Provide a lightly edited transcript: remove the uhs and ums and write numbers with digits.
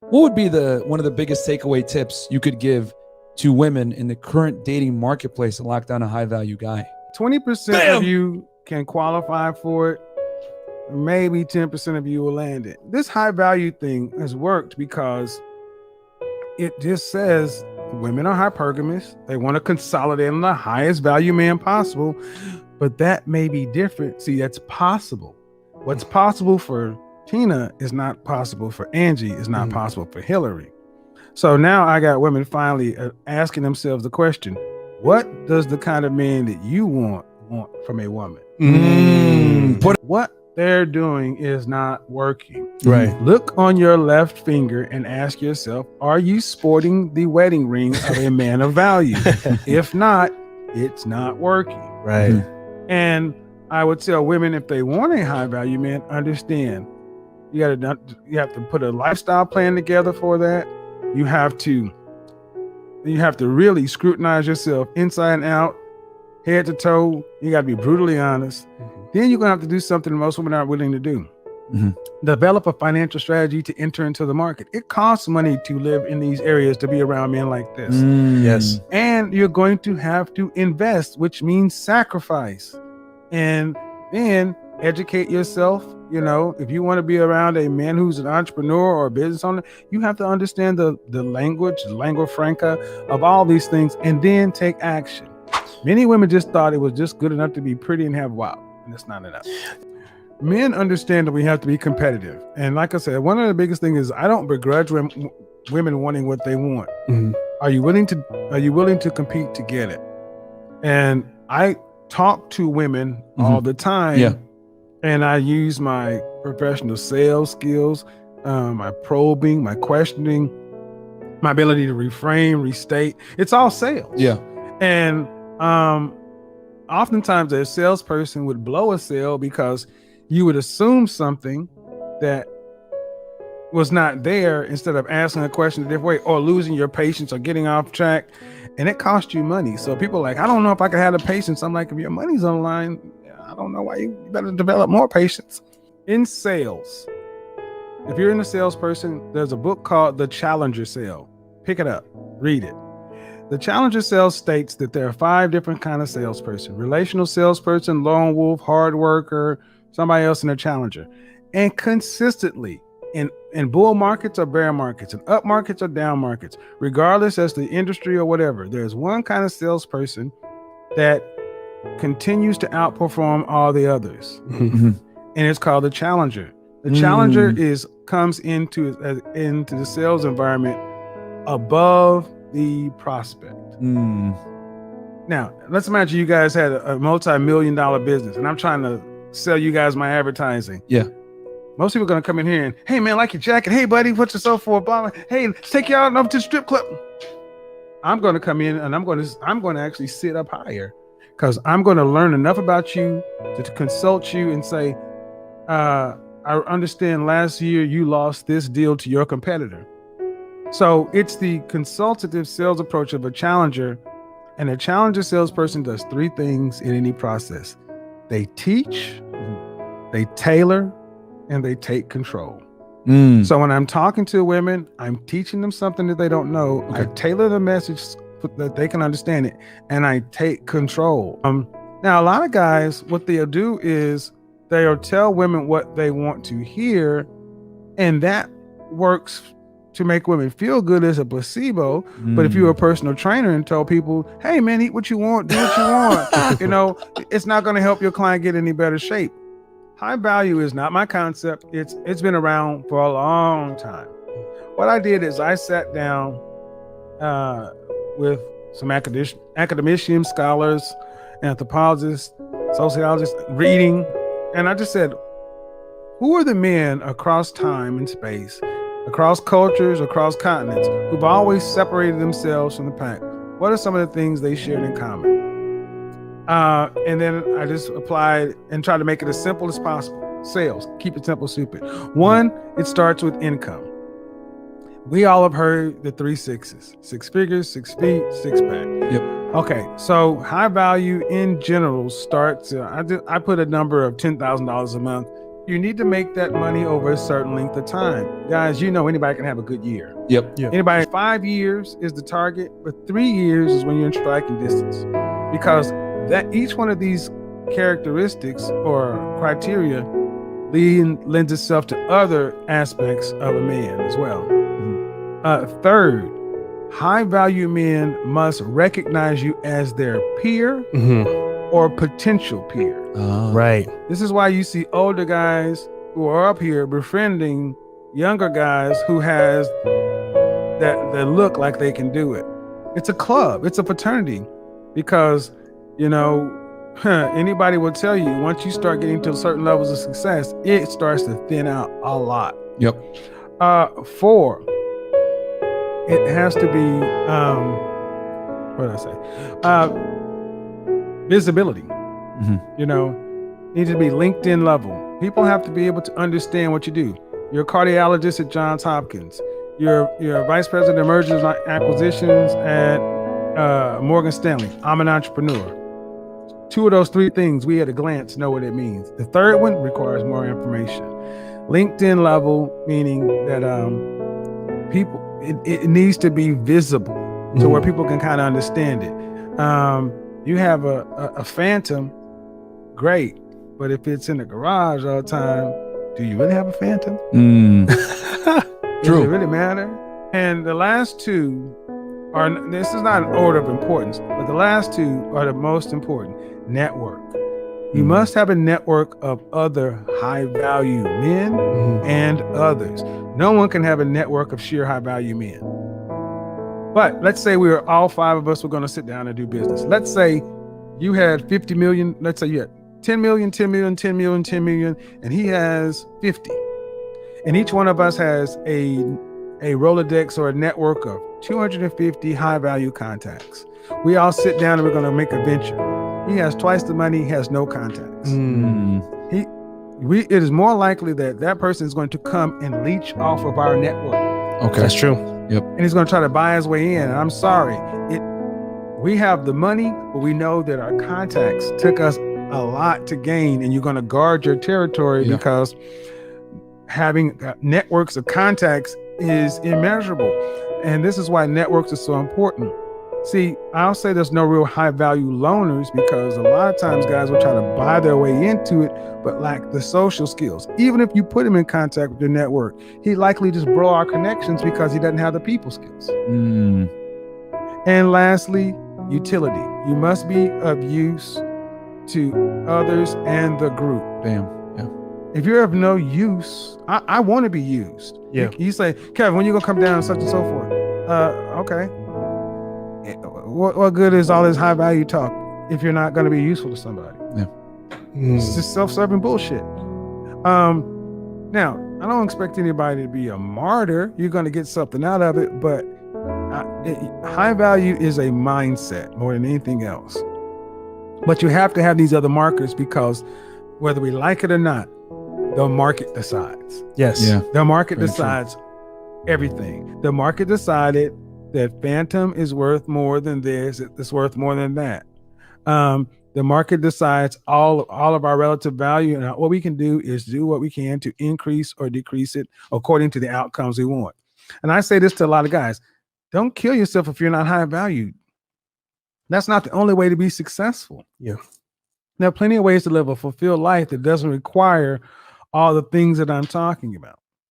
What would be one of the biggest takeaway tips you could give to women in the current dating marketplace to lock down a high value guy? 20% of you can qualify for it. Maybe 10% of you will land it. This high value thing has worked because it just says women are hypergamous. They want to consolidate on the highest value man possible, but that may be different. See, that's possible. What's possible for Tina is not possible for Angie, is not possible for Hillary. So now I got women finally asking themselves the question, what does the kind of man that you want from a woman? What they're doing is not working. Right. Look on your left finger and ask yourself, are you sporting the wedding ring of a man of value? If not, it's not working. Right. And I would tell women, if they want a high value man, understand you have to put a lifestyle plan together for that. You have to really scrutinize yourself inside and out, head to toe. You got to be brutally honest. Then you're going to have to do something most women aren't willing to do. Develop a financial strategy to enter into the market. It costs money to live in these areas, to be around men like this. Yes. And you're going to have to invest, which means sacrifice. And then educate yourself. You know, if you want to be around a man who's an entrepreneur or a business owner, you have to understand the lingua franca of all these things, and then take action. Many women just thought it was just good enough to be pretty and have wow, and it's not enough. Men understand that we have to be competitive. And like I said, one of the biggest things is I don't begrudge women wanting what they want. Are you willing to compete to get it? And I talk to women all the time. Yeah. And I use my professional sales skills, my probing, my questioning, my ability to reframe, restate. It's all sales. Yeah. And oftentimes a salesperson would blow a sale because you would assume something that was not there instead of asking a question a different way, or losing your patience or getting off track. And it costs you money. So people are like, I don't know if I can have the patience. I'm like, if your money's on the line, I don't know why. You better develop more patience. In sales, if you're in a salesperson, there's a book called The Challenger Sale. Pick it up, read it. The Challenger Sale states that there are 5 different kinds of salesperson: relational salesperson, lone wolf, hard worker, somebody else in a challenger. And consistently in bull markets or bear markets, and up markets or down markets, regardless as the industry or whatever, there's one kind of salesperson that continues to outperform all the others. And it's called the challenger. The challenger comes into the sales environment above the prospect. Now, let's imagine you guys had a multi-million-dollar business, and I'm trying to sell you guys my advertising. Yeah. Most people are going to come in here and, hey man, like your jacket. Hey buddy, what's your so forth? Blah, blah. Hey, let's take you out over to the strip club. I'm going to come in and I'm going to actually sit up higher, because I'm going to learn enough about you to consult you and say, I understand last year you lost this deal to your competitor. So it's the consultative sales approach of a challenger. And a challenger salesperson does 3 things in any process. They teach, they tailor, and they take control. So when I'm talking to women, I'm teaching them something that they don't know. I tailor the message that they can understand it, and I take control. Now, a lot of guys, what they'll do is they'll tell women what they want to hear, and that works to make women feel good as a placebo. But if you're a personal trainer and tell people, hey man, eat what you want, do what you want, you know, it's not going to help your client get any better shape. High value is not my concept. It's been around for a long time. What I did is I sat down with some academicians, scholars, anthropologists, sociologists, reading, and I just said, who are the men across time and space, across cultures, across continents, who've always separated themselves from the pack? What are some of the things they shared in common? And then I just applied and tried to make it as simple as possible. Sales, keep it simple, stupid. 1, it starts with income. We all have heard the 3 6s: 6 figures, 6 feet, 6 pack. Yep. Okay, so high value in general starts. I put a number of $10,000 a month you need to make that money over a certain length of time. Guys, anybody can have a good year. Yep. Anybody, 5 years is the target, but 3 years is when you're in striking distance. Because that each one of these characteristics or criteria lends itself to other aspects of a man as well. Third, high value men must recognize you as their peer or potential peer. Right. This is why you see older guys who are up here befriending younger guys who has that look like they can do it. It's a club. It's a fraternity, because anybody will tell you once you start getting to certain levels of success, it starts to thin out a lot. Yep. 4, it has to be what did I say? Visibility. Needs to be LinkedIn level. People have to be able to understand what you do. You're a cardiologist at Johns Hopkins. You're a vice president of mergers and acquisitions at Morgan Stanley. I'm an entrepreneur. 2 of those 3 things, we at a glance know what it means. The third one requires more information. LinkedIn level, meaning that people, it needs to be visible to where people can kind of understand it. You have a Phantom, great, but if it's in the garage all the time, do you really have a Phantom? Does it really matter? And the last 2 are, this is not an order of importance, but the last 2 are the most important. Network. You must have a network of other high value men and others. No one can have a network of sheer high value men. But let's say all 5 of us were going to sit down and do business. Let's say you had 50 million. Let's say you had 10 million, 10 million, 10 million, 10 million, and he has 50. And each one of us has a Rolodex or a network of 250 high value contacts. We all sit down and we're going to make a venture. He has twice the money, he has no contacts. It is more likely that person is going to come and leech off of our network. Okay. That's true. Yep. And he's going to try to buy his way in. And I'm sorry, we have the money, but we know that our contacts took us a lot to gain, and you're going to guard your territory because having networks of contacts is immeasurable. And this is why networks are so important. See, I'll say there's no real high value loners because a lot of times guys will try to buy their way into it, but lack the social skills. Even if you put him in contact with your network, he likely just blow our connections because he doesn't have the people skills. And lastly, utility. You must be of use to others and the group. Bam. Yeah. If you're of no use, I want to be used. Yeah. You say, Kevin, when you gonna come down, such and so forth. Okay. What good is all this high value talk if you're not going to be useful to somebody? Yeah. It's just self-serving bullshit. Now, I don't expect anybody to be a martyr. You're going to get something out of it, but high value is a mindset more than anything else. But you have to have these other markers because whether we like it or not, the market decides. Yes. Yeah. The market Very decides everything. The market decided that Phantom is worth more than this, it's worth more than that. The market decides all of our relative value, and what we can do is do what we can to increase or decrease it according to the outcomes we want. And I say this to a lot of guys, don't kill yourself if you're not high valued. That's not the only way to be successful. Yeah. There are plenty of ways to live a fulfilled life that doesn't require all the things that I'm talking about.